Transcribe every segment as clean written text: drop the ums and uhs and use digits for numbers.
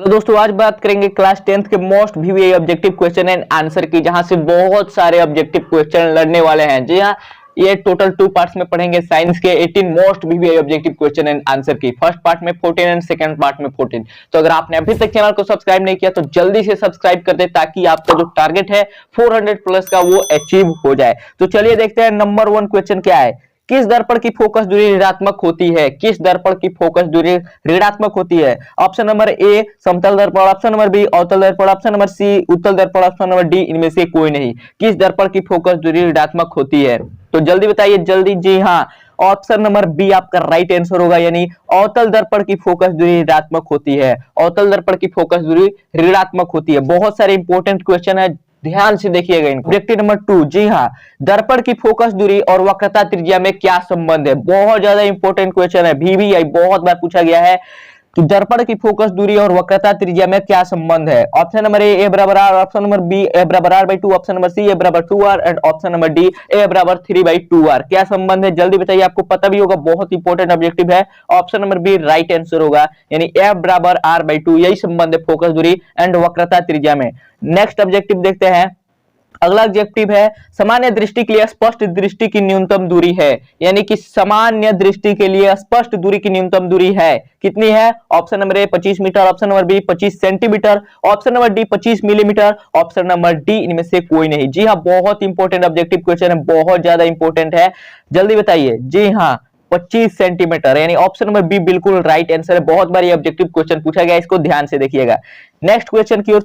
Hello दोस्तों, आज बात करेंगे क्लास 10th के most VVI objective question and answer की, जहां से बहुत सारे ऑब्जेक्टिव क्वेश्चन लड़ने वाले हैं। जी हाँ, ये टोटल 2 पार्ट्स में पढ़ेंगे साइंस के 18 most VVI objective question and answer की। फर्स्ट पार्ट में 14 एंड सेकंड पार्ट में 14। तो अगर आपने अभी तक चैनल को सब्सक्राइब नहीं किया तो जल्दी से सब्सक्राइब कर दे, ताकि आपका जो टारगेट है 400 प्लस का वो अचीव हो जाए। तो चलिए देखते हैं नंबर 1 क्वेश्चन क्या है। किस दर्पण की फोकस दूरी ऋणात्मक होती है? किस दर्पण की फोकस दूरी ऋणात्मक होती है? ऑप्शन नंबर ए समतल दर्पण, ऑप्शन नंबर बी अवतल दर्पण, ऑप्शन नंबर सी उत्तल दर्पण, ऑप्शन नंबर डी इनमें से कोई नहीं। किस दर्पण की फोकस दूरी ऋणात्मक होती है? तो जल्दी बताइए, जल्दी। जी हाँ, ऑप्शन नंबर बी आपका राइट आंसर होगा, यानी अवतल दर्पण की फोकस दूरी ऋणात्मक होती है। अवतल दर्पण की फोकस दूरी ऋणात्मक होती है। बहुत सारे इंपॉर्टेंट क्वेश्चन है, ध्यान से देखिएगा इनको। ऑब्जेक्टिव नंबर 2, जी हाँ, दर्पण की फोकस दूरी और वक्रता त्रिज्या में क्या संबंध है? बहुत ज्यादा इंपॉर्टेंट क्वेश्चन है, वीवीआई बहुत बार पूछा गया है कि दर्पण की फोकस दूरी और वक्रता त्रिज्या में क्या संबंध है। ऑप्शन नंबर ए बराबर R, option number B A बराबर R by 2, option number C A बराबर 2r and option number D A बराबर 3/2r। क्या संबंध है? जल्दी बताइए, आपको पता भी होगा, बहुत इंपॉर्टेंट ऑब्जेक्टिव है। Option number B right answer होगा, यानी ए बराबर r/2, यही संबंध है फोकस दूरी एंड वक्रता त्रिज्या में। नेक्स्ट ऑब्जेक्टिव देखते हैं। अगला ऑब्जेक्टिव है, सामान्य दृष्टि के लिए स्पष्ट दृष्टि की न्यूनतम दूरी है, यानी कि सामान्य दृष्टि के लिए स्पष्ट दूरी की न्यूनतम दूरी है, कितनी है? Option number A 25 metre, option number B 25 centimetre, option number D 25 millimetre, option number D इनमें से कोई नहीं। जी हाँ, बहुत इंपॉर्टेंट ऑब्जेक्टिव क्वेश्चन है, बहुत ज्यादा इंपॉर्टेंट है, जल्दी बताइए। जी हाँ, 25 सेंटीमीटर, यानी ऑप्शन नंबर बी बिल्कुल राइट आंसर है। बहुत बार ये ऑब्जेक्टिव क्वेश्चन पूछा गया, इसको ध्यान से देखिएगा। नेक्स्ट क्वेश्चन की ओर,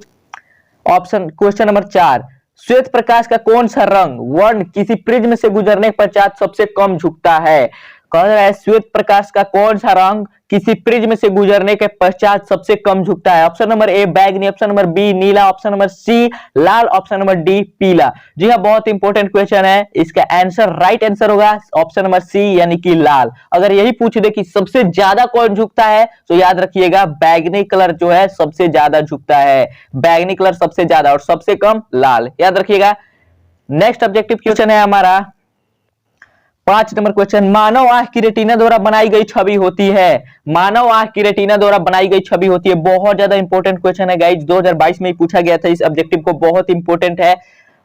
ऑप्शन क्वेश्चन नंबर 4, श्वेत प्रकाश का कौन सा रंग वर्ण किसी प्रिज्म से गुजरने के पश्चात सबसे कम झुकता है? कह रहा है श्वेत प्रकाश का कौन सा रंग किसी प्रिज्म से गुजरने के पश्चात सबसे कम झुकता है? ऑप्शन नंबर ए बैगनी, ऑप्शन नंबर बी नीला, ऑप्शन नंबर सी लाल, ऑप्शन नंबर डी पीला। जी हाँ, बहुत इंपॉर्टेंट क्वेश्चन है, इसका आंसर राइट आंसर होगा ऑप्शन नंबर सी, यानी कि लाल। अगर यही पूछ दे कि सबसे ज्यादा कौन झुकता है, तो याद रखिएगा बैगनी कलर जो है सबसे ज्यादा झुकता है, बैगनी कलर सबसे ज्यादा और सबसे कम लाल, याद रखिएगा। नेक्स्ट ऑब्जेक्टिव क्वेश्चन है हमारा 5 नंबर क्वेश्चन, मानव आंख की रेटिना द्वारा बनाई गई छवि होती है। मानव आंख की रेटिना द्वारा बनाई गई छवि होती है, बहुत ज्यादा इंपॉर्टेंट क्वेश्चन है गाइस, 2022 में ही पूछा गया था इस ऑब्जेक्टिव को, बहुत इंपॉर्टेंट है।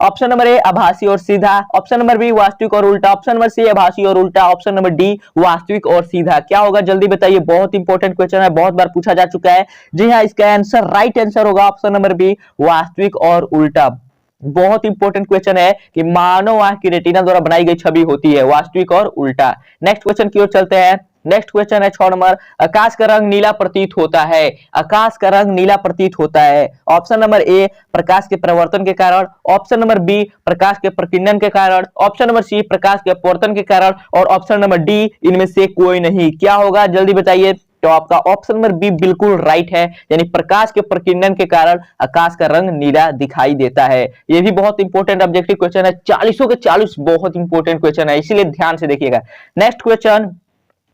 ऑप्शन नंबर ए आभासी और सीधा, ऑप्शन नंबर बी वास्तविक और उल्टा, ऑप्शन नंबर सी आभासी और उल्टा, ऑप्शन नंबर डी वास्तविक और सीधा। क्या होगा? जल्दी बताइए, बहुत इंपॉर्टेंट क्वेश्चन है, बहुत बार पूछा जा चुका है। जी हाँ, इसका आंसर राइट आंसर होगा ऑप्शन नंबर बी वास्तविक और उल्टा। बहुत इंपॉर्टेंट क्वेश्चन है कि मानव आंख की रेटिना द्वारा बनाई गई छवि होती है वास्तविक और उल्टा। नेक्स्ट क्वेश्चन की ओर चलते हैं। नेक्स्ट क्वेश्चन है 6 नंबर, आकाश का रंग नीला प्रतीत होता है। आकाश का रंग नीला प्रतीत होता है। ऑप्शन नंबर ए प्रकाश के प्रवर्तन के कारण, ऑप्शन नंबर बी प्रकाश के प्रकीर्णन के कारण, ऑप्शन नंबर सी प्रकाश के अपवर्तन के कारण, और ऑप्शन नंबर डी इनमें से कोई नहीं। क्या होगा? जल्दी बताइए। तो आपका ऑप्शन नंबर बी बिल्कुल राइट है, यानी प्रकाश के प्रकीर्णन के कारण आकाश का रंग नीला दिखाई देता है। ये भी बहुत इंपॉर्टेंट ऑब्जेक्टिव क्वेश्चन है, 40 के 40 बहुत इंपॉर्टेंट क्वेश्चन है, इसीलिए ध्यान से देखिएगा। नेक्स्ट क्वेश्चन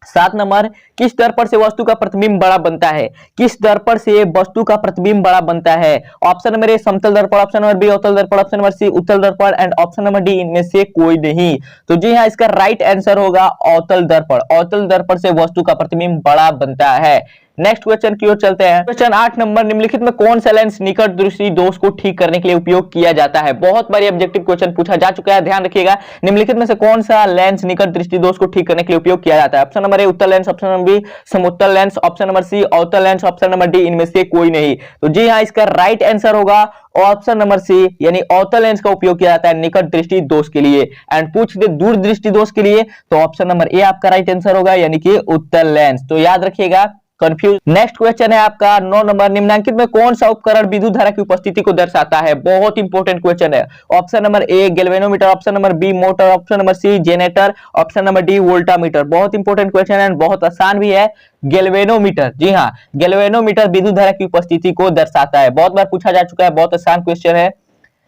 7 नंबर, किस दर्पण से वस्तु का प्रतिबिंब बड़ा बनता है? किस दर्पण से वस्तु का प्रतिबिंब बड़ा बनता है? ऑप्शन नंबर ए समतल दर्पण, ऑप्शन नंबर बी अवतल दर्पण, ऑप्शन नंबर सी उत्तल दर्पण एंड ऑप्शन नंबर डी इनमें से कोई नहीं। तो जी हाँ, इसका राइट आंसर होगा अवतल दर्पण। अवतल दर्पण से वस्तु का प्रतिबिंब बड़ा बनता है। नेक्स्ट क्वेश्चन की ओर चलते हैं। क्वेश्चन 8 नंबर, निम्नलिखित में कौन सा लेंस निकट दृष्टि दोष को ठीक करने के लिए उपयोग किया जाता है? बहुत बार ऑब्जेक्टिव क्वेश्चन पूछा जा चुका है, ध्यान रखिएगा। निम्नलिखित में से कौन सा लेंस निकट दृष्टि दोष को ठीक करने के लिए उपयोग किया जाता है? ऑप्शन नंबर ए उत्तल लेंस, ऑप्शन नंबर बी समोत्तल लेंस, ऑप्शन नंबर सी अवतल लेंस, ऑप्शन नंबर डी इनमें से कोई नहीं। तो जी हाँ, इसका राइट आंसर होगा ऑप्शन नंबर सी, यानी अवतल लेंस का उपयोग किया जाता है निकट दृष्टि दोष के लिए। एंड पूछ दे दूर दृष्टि दोष के लिए, तो ऑप्शन नंबर ए आपका राइट आंसर होगा, यानी कि उत्तल लेंस। तो याद रखिएगा, कंफ्यूज। नेक्स्ट क्वेश्चन है आपका 9 नंबर, निम्नलिखित में कौन सा उपकरण विद्युत धारा की उपस्थिति को दर्शाता है? बहुत इंपॉर्टेंट क्वेश्चन है। Option number A galvanometer, option number B motor, option number C generator, option number D voltameter. बहुत इंपॉर्टेंट क्वेश्चन है, बहुत आसान भी है। गैल्वेनोमीटर, जी हाँ, गैल्वेनोमीटर विद्युत धारा की उपस्थिति को दर्शाता है, बहुत बार पूछा जा चुका है, बहुत आसान क्वेश्चन है।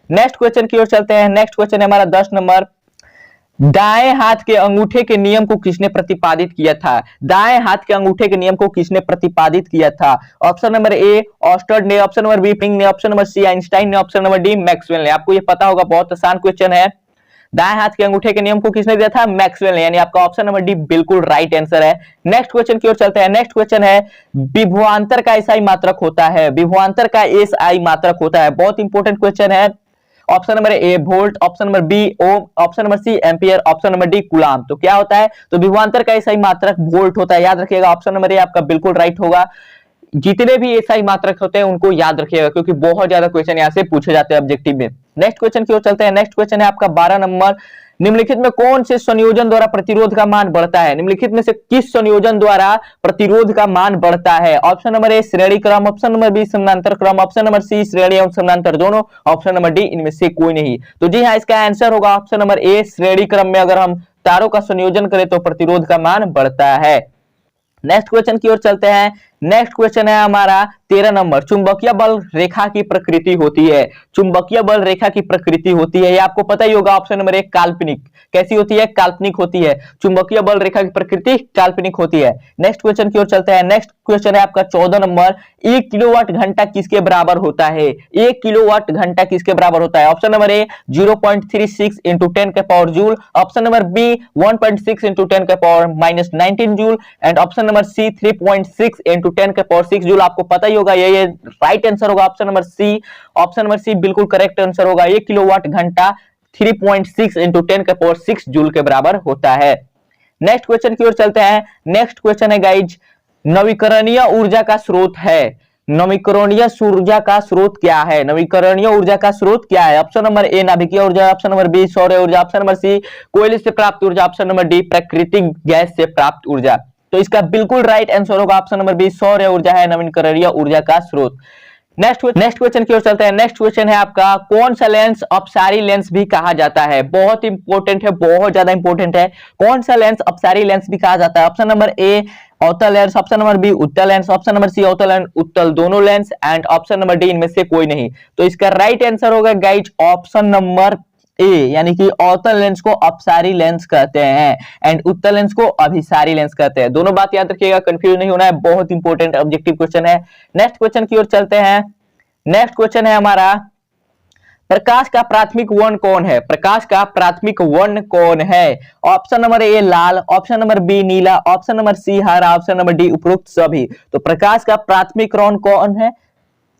नेक्स्ट क्वेश्चन की ओर चलते हैं। नेक्स्ट क्वेश्चन है हमारा 10 नंबर, दाएं हाथ के अंगूठे के नियम को किसने प्रतिपादित किया था? दाएं हाथ के अंगूठे के नियम को किसने प्रतिपादित किया था? ऑप्शन नंबर ए ऑस्टर्ड ने, ऑप्शन नंबर बी फ्लिंग ने, ऑप्शन नंबर सी आइंस्टाइन ने, ऑप्शन नंबर डी मैक्सवेल ने। आपको ये पता होगा, बहुत आसान क्वेश्चन है। दाएं हाथ के अंगूठे के नियम को किसने दिया था? मैक्सवेल ने, यानी आपका ऑप्शन नंबर डी बिल्कुल राइट आंसर है। नेक्स्ट क्वेश्चन की ओर चलते हैं। नेक्स्ट क्वेश्चन है विभवांतर का एसआई मात्रक होता है, विभवांतर का एसआई मात्रक होता है, बहुत इंपॉर्टेंट क्वेश्चन है। Option number A volt, option number B ohm, option number C ampere, option number D coulomb. तो क्या होता है? तो विभवांतर का एसआई मात्रक वोल्ट होता है, याद रखिएगा। ऑप्शन नंबर ए आपका बिल्कुल राइट होगा। जितने भी एसआई मात्रक होते हैं उनको याद रखिएगा, क्योंकि बहुत ज्यादा क्वेश्चन यहाँ से पूछे जाते हैं ऑब्जेक्टिव में। नेक्स्ट क्वेश्चन की ओर चलते हैं। नेक्स्ट क्वेश्चन है आपका 12 नंबर, निम्नलिखित में कौन से संयोजन द्वारा प्रतिरोध का मान बढ़ता है? निम्नलिखित में से किस संयोजन द्वारा प्रतिरोध का मान बढ़ता है? ऑप्शन नंबर ए श्रेणी क्रम, ऑप्शन नंबर बी समानांतर क्रम, ऑप्शन नंबर सी श्रेणी एवं समानांतर दोनों, ऑप्शन नंबर डी इनमें से कोई नहीं। तो जी हाँ, इसका आंसर होगा ऑप्शन नंबर ए श्रेणी क्रम में अगर हम तारों का संयोजन करें तो प्रतिरोध का मान बढ़ता है। नेक्स्ट क्वेश्चन की ओर चलते हैं। नेक्स्ट क्वेश्चन है हमारा 13 नंबर, चुंबकीय बल रेखा की प्रकृति होती है। चुंबकीय बल रेखा की प्रकृति होती है, ये आपको पता ही होगा। ऑप्शन नंबर 1 काल्पनिक। कैसी होती है? काल्पनिक होती है। चुंबकीय बल रेखा की प्रकृति काल्पनिक होती है। नेक्स्ट क्वेश्चन की ओर चलते हैं। नेक्स्ट क्वेश्चन है आपका 14 नंबर, 1 किलोवाट घंटा किसके बराबर होता है? 1 किलोवाट घंटा किसके बराबर होता है? ऑप्शन नंबर ए 0.36 इंटू 10 के power joule, option number B 1.6 into 10 के power -19 joule, and option number C 3.6 into 10 के पावर 6 जूल। आपको पता ही होगा, ये राइट आंसर होगा option number C. Option number C बिल्कुल करेक्ट आंसर होगा। 1 किलोवाट घंटा 3.6 इंटू 10 के पावर 6 जूल के बराबर होता है। नेक्स्ट क्वेश्चन की ओर चलते हैं। नेक्स्ट क्वेश्चन है गाइज, नवीकरणीय ऊर्जा का स्रोत है। नवीकरणीय ऊर्जा का स्रोत क्या है? नवीकरणीय ऊर्जा का स्रोत क्या है? ऑप्शन नंबर ए नाभिकीय ऊर्जा, ऑप्शन नंबर बी सौर ऊर्जा, ऑप्शन नंबर सी कोयले से प्राप्त ऊर्जा, ऑप्शन नंबर डी प्राकृतिक गैस से प्राप्त ऊर्जा। तो इसका बिल्कुल राइट आंसर होगा ऑप्शन नंबर बी सौर ऊर्जा है नवीकरणीय ऊर्जा का स्रोत। नेक्स्ट क्वेश्चन की ओर चलते हैं। नेक्स्ट क्वेश्चन है आपका, कौन सा लेंस अपसारी लेंस भी कहा जाता है? बहुत इंपॉर्टेंट है, बहुत ज्यादा इंपॉर्टेंट है। कौन सा लेंस अपसारी लेंस भी कहा जाता है? ऑप्शन नंबर ए अवतल लेंस, ऑप्शन नंबर बी उत्तल लेंस, ऑप्शन नंबर सी अवतल एंड उत्तल दोनों lens, and option number D इनमें से कोई नहीं। तो इसका राइट आंसर होगा गाइज ऑप्शन नंबर ए, यानी कि अवतल लेंस को अपसारी लेंस कहते हैं एंड उत्तल लेंस को अभिसारी लेंस कहते हैं। दोनों बात याद रखिएगा, कंफ्यूज नहीं होना है, बहुत इंपॉर्टेंट ऑब्जेक्टिव क्वेश्चन है। नेक्स्ट क्वेश्चन की ओर चलते हैं। नेक्स्ट क्वेश्चन है हमारा, प्रकाश का प्राथमिक वर्ण कौन है? प्रकाश का प्राथमिक वर्ण कौन है? ऑप्शन नंबर ए लाल, ऑप्शन नंबर बी नीला, ऑप्शन नंबर सी हरा, ऑप्शन नंबर डी उपरोक्त सभी। तो प्रकाश का प्राथमिक वर्ण कौन है?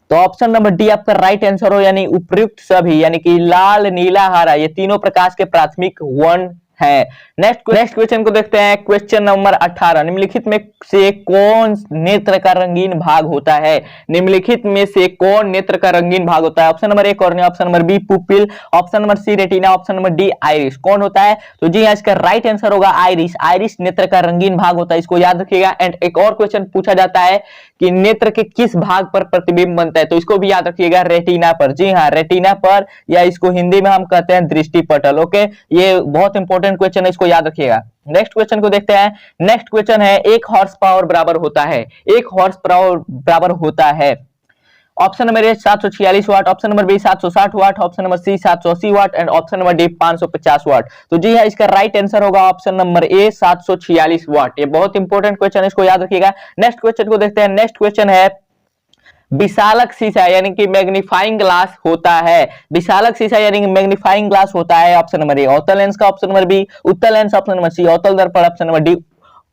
तो ऑप्शन नंबर डी आपका राइट आंसर हो, यानी उपयुक्त सभी, यानी कि लाल नीला हरा, ये तीनों प्रकाश के प्राथमिक वर्ण है। नेक्स्ट क्वेश्चन को देखते हैं। क्वेश्चन नंबर 18, निम्नलिखित में से कौन नेत्र का रंगीन भाग होता है? निम्नलिखित में से कौन नेत्र का रंगीन भाग होता है? Option number A cornea, option number B pupil, option number C retina, option number D iris. कौन होता है? तो जी इसका राइट आंसर होगा आइरिस। आइरिस नेत्र का रंगीन भाग होता है, इसको याद रखिएगा। एंड एक और क्वेश्चन पूछा जाता है कि नेत्र के किस भाग पर प्रतिबिंब बनता है? तो इसको भी याद रखिएगा, रेटिना पर। जी हाँ, रेटिना पर, या इसको हिंदी में हम कहते हैं दृष्टि पटल। ओके, ये बहुत इंपॉर्टेंट क्वेश्चन है, इसको याद रखिएगा। नेक्स्ट क्वेश्चन को देखते हैं। नेक्स्ट क्वेश्चन है, 1 हॉर्स पावर बराबर होता है? 1 हॉर्स पावर बराबर होता है। Option number A 746 watt, option number B 760 watt, option number C 780 watt, and option number D 550 watt. तो जी है, इसका राइट आंसर होगा ऑप्शन नंबर ए 746 वाट। ये बहुत इंपॉर्टेंट क्वेश्चन है, इसको याद रखिएगा। नेक्स्ट क्वेश्चन को देखते हैं। नेक्स्ट क्वेश्चन है, विशालक शीशा यानी कि मैग्नीफाइंग ग्लास होता है। विशालक शीशा यानी कि मैग्नीफाइंग ग्लास होता है। ऑप्शन नंबर ए अवतल लेंस का, ऑप्शन नंबर बी उत्तल लेंस, ऑप्शन नंबर सी अवतल दर्पण, ऑप्शन नंबर डी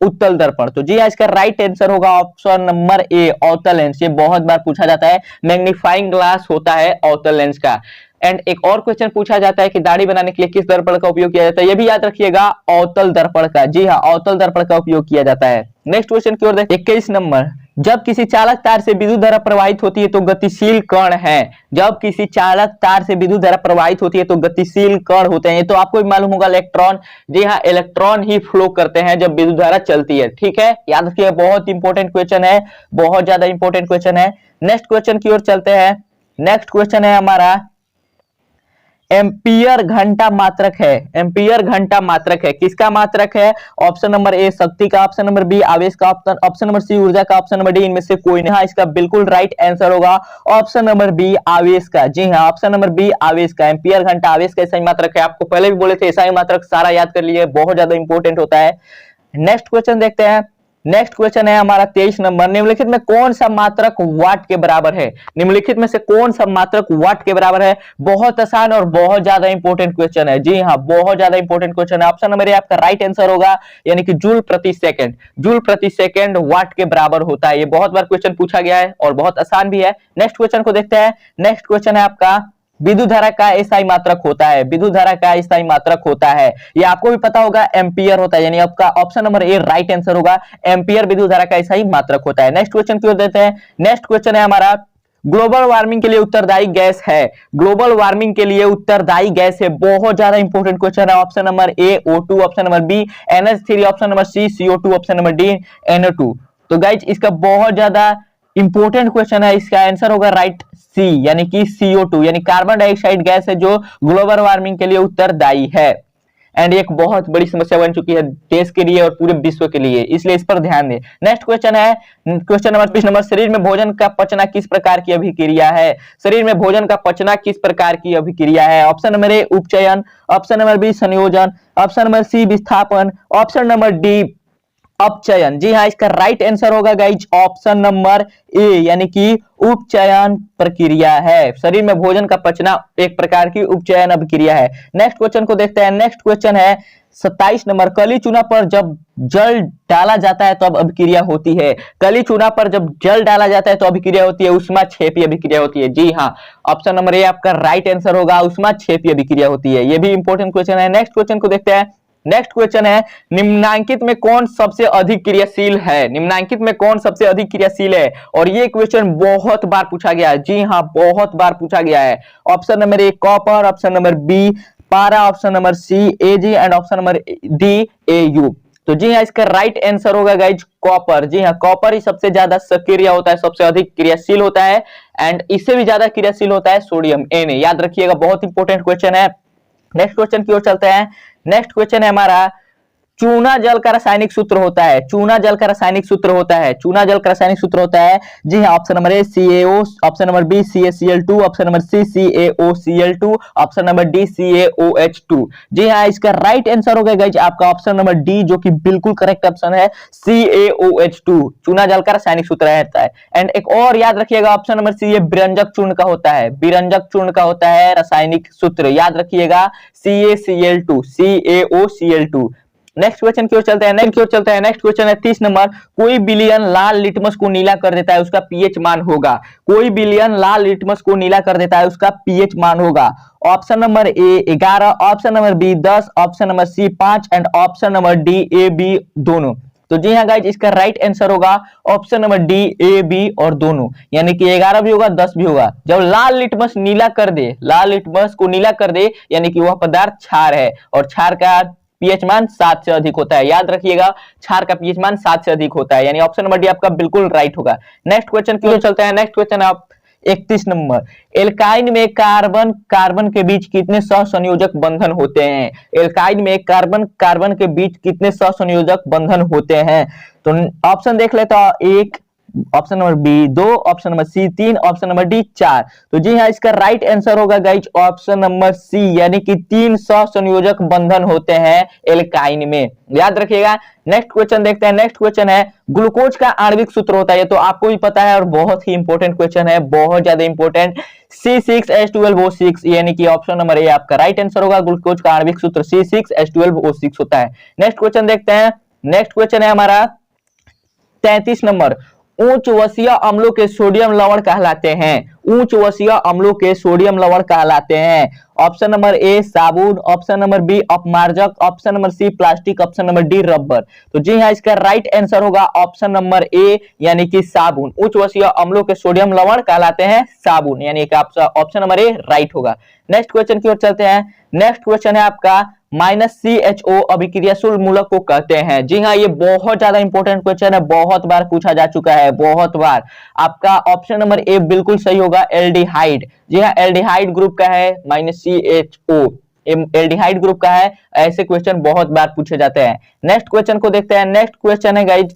उत्तल दर्पण। तो जी इसका राइट आंसर होगा ऑप्शन नंबर ए अवतल लेंस। ये बहुत बार पूछा जाता है, मैग्नीफाइंग ग्लास होता है अवतल लेंस का। एंड एक और क्वेश्चन पूछा जाता है कि दाढ़ी बनाने के लिए किस दर्पण का उपयोग किया जाता है? ये भी याद रखिएगा, अवतल दर्पण का। जी हाँ, अवतल दर्पण का उपयोग किया जाता है। नेक्स्ट क्वेश्चन की ओर देखते हैं। 21 नंबर, जब किसी चालक तार से विद्युत धारा प्रवाहित होती है तो गतिशील कण है। जब किसी चालक तार से विद्युत धारा प्रवाहित होती है तो गतिशील कण होते हैं। ये तो आपको भी मालूम होगा, इलेक्ट्रॉन। जी हाँ, इलेक्ट्रॉन ही फ्लो करते हैं जब विद्युत धारा चलती है। ठीक है, याद रखिए, बहुत इंपॉर्टेंट क्वेश्चन है, बहुत ज्यादा इंपॉर्टेंट क्वेश्चन है। नेक्स्ट क्वेश्चन की ओर चलते हैं। नेक्स्ट क्वेश्चन है हमारा, एम्पियर घंटा मात्रक है। एम्पियर घंटा मात्रक है, किसका मात्रक है? ऑप्शन नंबर ए शक्ति का, ऑप्शन नंबर बी आवेश का, ऑप्शन नंबर सी ऊर्जा का, ऑप्शन नंबर डी इनमें से कोई नहीं। हाँ, इसका बिल्कुल राइट आंसर होगा ऑप्शन नंबर बी आवेश का। जी हाँ, ऑप्शन नंबर बी आवेश का। एम्पियर घंटा आवेश का सही मात्रक है। आपको पहले भी बोले थे, सही मात्रक सारा याद कर लिए, बहुत ज्यादा इंपॉर्टेंट होता है। नेक्स्ट क्वेश्चन देखते हैं। नेक्स्ट क्वेश्चन है हमारा 23 नंबर, निम्नलिखित में कौन सा मात्रक वाट के बराबर है? निम्नलिखित में से कौन सा मात्रक वाट के बराबर है? बहुत आसान और बहुत ज्यादा इंपॉर्टेंट क्वेश्चन है। जी हाँ, बहुत ज्यादा इंपॉर्टेंट क्वेश्चन है। ऑप्शन नंबर ए आपका राइट आंसर होगा, यानी कि जूल प्रति सेकंड। जूल प्रति सेकंड वाट के बराबर होता है। ये बहुत बार क्वेश्चन पूछा गया है और बहुत आसान भी है। नेक्स्ट क्वेश्चन को देखते हैं। नेक्स्ट क्वेश्चन है आपका, विद्युत धारा का स्थायी मात्रक होता है। विद्युत धारा का स्थायी मात्रक होता है, ये आपको भी पता होगा, एम्पियर होता है। यानी आपका ऑप्शन नंबर ए राइट आंसर होगा, एम्पियर विद्युत धारा का स्थायी मात्रक होता है। नेक्स्ट क्वेश्चन की ओर देते हैं। नेक्स्ट क्वेश्चन है हमारा, ग्लोबल वार्मिंग के लिए उत्तरदायी गैस है। ग्लोबल वार्मिंग के लिए उत्तरदायी गैस है, बहुत ज्यादा इंपॉर्टेंट क्वेश्चन है। Option number A O2, option number B NH3, option number C CO2, option number D NO2। तो गाइज इसका बहुत ज्यादा इंपॉर्टेंट क्वेश्चन है। इसका आंसर होगा राइट सी, यानी कि CO2, यानी कार्बन डाइऑक्साइड गैस है जो ग्लोबल वार्मिंग के लिए उत्तरदायी है। एंड एक बहुत बड़ी समस्या बन चुकी है देश के लिए और पूरे विश्व के लिए, इसलिए इस पर ध्यान दें। नेक्स्ट क्वेश्चन है क्वेश्चन नंबर 20 नंबर, शरीर में भोजन का पचना किस प्रकार की अभिक्रिया है? शरीर में भोजन का पचना किस प्रकार की अभिक्रिया है? ऑप्शन नंबर ए उपचयन, ऑप्शन नंबर बी संयोजन, ऑप्शन नंबर सी विस्थापन, ऑप्शन नंबर डी अपचयन। जी हाँ, इसका राइट आंसर होगा गाइज ऑप्शन नंबर ए, यानी कि उपचयन प्रक्रिया है। शरीर में भोजन का पचना एक प्रकार की उपचयन अभिक्रिया है। नेक्स्ट क्वेश्चन को देखते हैं। नेक्स्ट क्वेश्चन है 27 नंबर, कली चूना पर जब जल डाला जाता है तो अब अभिक्रिया होती है। कली चूना पर जब जल डाला जाता है तो अभिक्रिया होती है, ऊष्माक्षेपी अभिक्रिया होती है। जी हाँ, ऑप्शन नंबर ए आपका राइट आंसर होगा, ऊष्माक्षेपी अभिक्रिया होती है। ये भी इंपॉर्टेंट क्वेश्चन है। नेक्स्ट क्वेश्चन को देखते हैं। नेक्स्ट क्वेश्चन है, निम्नांकित में कौन सबसे अधिक क्रियाशील है? निम्नांकित में कौन सबसे अधिक क्रियाशील है? और ये क्वेश्चन बहुत बार पूछा गया है। जी हाँ, बहुत बार पूछा गया है। Option number A copper, option number B पारा, option number C Ag and option number D Au। तो जी हाँ, इसका राइट आंसर होगा गाइज कॉपर। जी हाँ, कॉपर ही सबसे ज्यादा सक्रिय होता है, सबसे अधिक क्रियाशील होता है। एंड इससे भी ज्यादा क्रियाशील होता है सोडियम Na। याद रखिएगा, बहुत इंपॉर्टेंट क्वेश्चन है। नेक्स्ट क्वेश्चन की ओर चलते हैं। नेक्स्ट क्वेश्चन है हमारा, चूना जल का रासायनिक सूत्र होता है। चूना जल का रासायनिक सूत्र होता है। चूना जल का रासायनिक सूत्र होता है। जी हाँ, option number A CaO, option number B CaCl2, option number C CaOCl2, option number D CaOH2। जी हाँ, इसका राइट आंसर होगा गाइज आपका ऑप्शन नंबर डी, जो कि बिल्कुल करेक्ट ऑप्शन है, CaOH2 चूना जल का रासायनिक सूत्र रहता है। एंड एक और याद रखिएगा, ऑप्शन नंबर सी ये विरंजक चूर्ण का होता है। विरंजक चूर्ण का होता है रासायनिक सूत्र, याद रखिएगा CaCl2, CaOCl2। नेक्स्ट क्वेश्चन की ओर चलते हैं। नेक्स्ट क्वेश्चन है 30 नंबर, कोई विलयन लाल लिटमस को नीला कर देता है, उसका पीएच मान होगा। कोई विलयन लाल लिटमस को नीला कर देता है, उसका पीएच मान होगा। Option number A 11, option number B 10, option number C 5 and option number D A B दोनों। तो जी हाँ गाइज, इसका राइट आंसर होगा option number D A B और दोनों, यानी कि 11 भी होगा 10 भी होगा। जब लाल लिटमस नीला कर दे, लाल लिटमस को नीला कर दे, यानी कि वह पदार्थ क्षार है और क्षार का पीएच मान 7 से अधिक होता है। याद रखिएगा, क्षार का पीएच मान 7 से अधिक होता है, यानी ऑप्शन नंबर डी आपका बिल्कुल राइट होगा। नेक्स्ट क्वेश्चन की ओर चलते हैं। नेक्स्ट क्वेश्चन आप 31 नंबर, एल्काइन में कार्बन कार्बन के बीच कितने सहसंयोजक बंधन होते हैं? एल्काइन में कार्बन कार्बन के बीच कितने सहसंयोजक बंधन होते हैं? तो ऑप्शन देख लेते हैं। 1, option number B 2, option number C 3, option number D 4। तो जी हाँ, इसका राइट आंसर होगा गाइज ऑप्शन नंबर सी, यानी कि 3 सहसंयोजक बंधन होते हैं एल्काइन में, याद रखिएगा। नेक्स्ट क्वेश्चन देखते हैं। नेक्स्ट क्वेश्चन है, ग्लूकोज का आणविक सूत्र होता है। ये तो आपको भी पता है और बहुत ही इंपॉर्टेंट क्वेश्चन है, बहुत ज्यादा इंपॉर्टेंट, C6H12O6, यानी कि ऑप्शन नंबर ए आपका राइट आंसर होगा। ग्लूकोज का आणविक सूत्र C6H12O6 होता है। नेक्स्ट क्वेश्चन देखते हैं। नेक्स्ट क्वेश्चन है हमारा 33 नंबर, उच्च वसीय अम्लों के सोडियम लवण कहलाते हैं। उच्च वसीय अम्लों के सोडियम लवण कहलाते हैं। ऑप्शन नंबर ए साबुन, ऑप्शन नंबर बी अपमार्जक, option number C plastic, option number D rubber. तो जी हाँ, इसका राइट आंसर होगा ऑप्शन नंबर ए, यानी कि साबुन। उच्च वसीय अम्लों के सोडियम लवण कहलाते हैं साबुन, यानी कि ऑप्शन नंबर ए राइट होगा। नेक्स्ट क्वेश्चन की ओर चलते हैं। नेक्स्ट क्वेश्चन है आपका -CHO अभिक्रियाशील मूलक को कहते हैं। जी हाँ, ये बहुत ज्यादा इंपॉर्टेंट क्वेश्चन है, बहुत बार पूछा जा चुका है, बहुत बार। आपका ऑप्शन नंबर ए बिल्कुल सही होगा, एल्डिहाइड। जी हाँ, एल्डिहाइड ग्रुप का है -CHO, एल्डिहाइड ग्रुप का है। ऐसे क्वेश्चन बहुत बार पूछे जाते हैं। नेक्स्ट क्वेश्चन को देखते हैं। नेक्स्ट क्वेश्चन है गाइज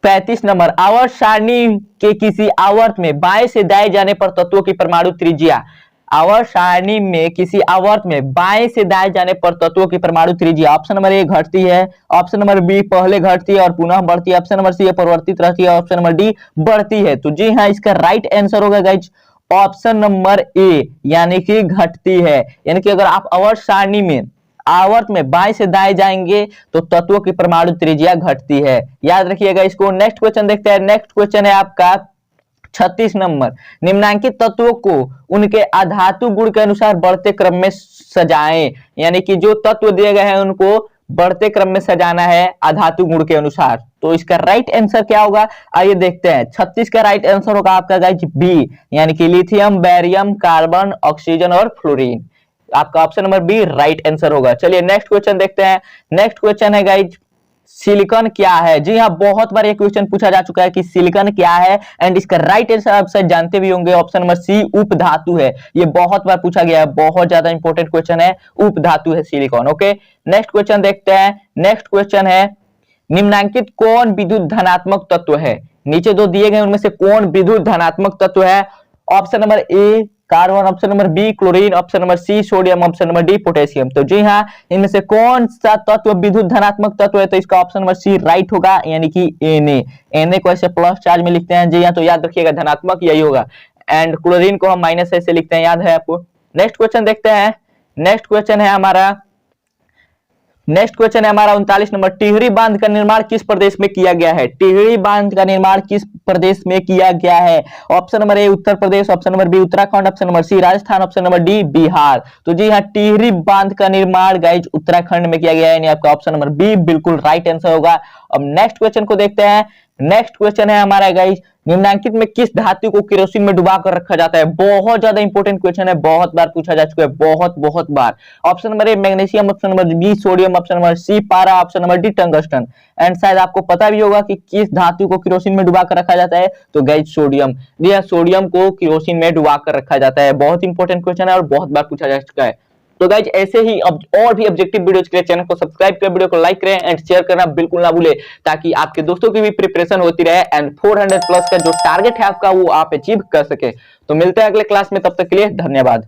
35 नंबर, आवर्त सारणी के किसी आवर्त में बाएं से दाएं जाने पर तत्वों की परमाणु त्रिज्या, आवर्त सारणी में किसी आवर्त में बाएं से दाएं जाने पर तत्वों की परमाणु त्रिज्या ऑप्शन नंबर ए घटती है, ऑप्शन नंबर बी पहले घटती है और पुनः बढ़ती है, ऑप्शन नंबर सी परिवर्तित रहती है, ऑप्शन नंबर डी बढ़ती है। तो जी हाँ, इसका राइट आंसर होगा गाइज ऑप्शन नंबर ए, यानी कि घटती है। यानी कि अगर आप आवर्त सारणी में आवर्त में बाएं से दाएं जाएंगे तो तत्वों की परमाणु त्रिज्या घटती है, याद रखिएगा इसको। नेक्स्ट क्वेश्चन देखते हैं। नेक्स्ट क्वेश्चन है आपका 36 नंबर। निम्नांकित तत्वों को उनके अधातु गुण के अनुसार बढ़ते क्रम में सजाएं, यानी कि जो तत्व दिए गए हैं उनको बढ़ते क्रम में सजाना है अधातु गुण के अनुसार। तो इसका राइट आंसर क्या होगा, आइए देखते हैं। 36 का राइट आंसर होगा आपका गाइज बी, यानी कि लिथियम, बेरियम, कार्बन, ऑक्सीजन और फ्लोरीन। आपका option number B right answer होगा। चलिए नेक्स्ट क्वेश्चन देखते हैं। नेक्स्ट क्वेश्चन है गाइज सिलिकॉन क्या है। जी हाँ, बहुत बार ये क्वेश्चन पूछा जा चुका है कि सिलिकॉन क्या है, एंड इसका राइट आंसर आप शायद जानते भी होंगे, ऑप्शन नंबर सी उप धातु है। ये बहुत बार पूछा गया है, बहुत ज्यादा इंपॉर्टेंट क्वेश्चन है, उप धातु है सिलिकॉन। ओके, नेक्स्ट क्वेश्चन देखते हैं। नेक्स्ट क्वेश्चन है निम्नांकित कौन विद्युत धनात्मक तत्व है। नीचे जो दिए गए उनमें से कौन विद्युत धनात्मक तत्व है। Option number A carbon, option number B chlorine, option number C sodium, option number D potassium. तो जी हाँ, इनमें से कौन सा तत्व विद्युत धनात्मक तत्व है, तो इसका ऑप्शन नंबर सी राइट होगा, यानी कि Na को ऐसे प्लस चार्ज में लिखते हैं। जी हाँ, तो याद रखिएगा धनात्मक यही होगा, एंड क्लोरीन को हम माइनस ऐसे लिखते हैं, याद है आपको। नेक्स्ट क्वेश्चन देखते हैं। नेक्स्ट क्वेश्चन है हमारा 39 नंबर। टिहरी बांध का निर्माण किस प्रदेश में किया गया है। टिहरी बांध का निर्माण किस प्रदेश में किया गया है। Option number A Uttar Pradesh, option number B Uttarakhand, option number C Rajasthan, option number D Bihar. तो जी हाँ, टिहरी बांध का निर्माण गाइज उत्तराखंड में किया गया है, यानी आपका ऑप्शन नंबर बी बिल्कुल राइट आंसर होगा। अब नेक्स्ट क्वेश्चन को देखते हैं। नेक्स्ट क्वेश्चन है हमारा गाइज निम्नांकित में किस धातु को केरोसिन में डुबा कर रखा जाता है। बहुत ज्यादा इंपॉर्टेंट क्वेश्चन है, बहुत बार पूछा जा चुका है, बहुत बार। Option number A magnesium, option number B sodium, option number C पारा, option number D tungsten. And शायद आपको पता भी होगा कि किस धातु को केरोसिन में डुबा कर रखा जाता है, तो गाइज सोडियम। जी हाँ, सोडियम को केरोसिन में डुबा कर रखा जाता है। बहुत इंपॉर्टेंट क्वेश्चन है और बहुत बार पूछा जा चुका है। तो गाइज ऐसे ही और भी ऑब्जेक्टिव वीडियोज के लिए चैनल को सब्सक्राइब करें, वीडियो को लाइक करें एंड शेयर करना बिल्कुल ना भूले, ताकि आपके दोस्तों की भी प्रिपरेशन होती रहे एंड 400 प्लस का जो टारगेट है आपका वो आप अचीव कर सके। तो मिलते हैं अगले क्लास में, तब तक के लिए धन्यवाद।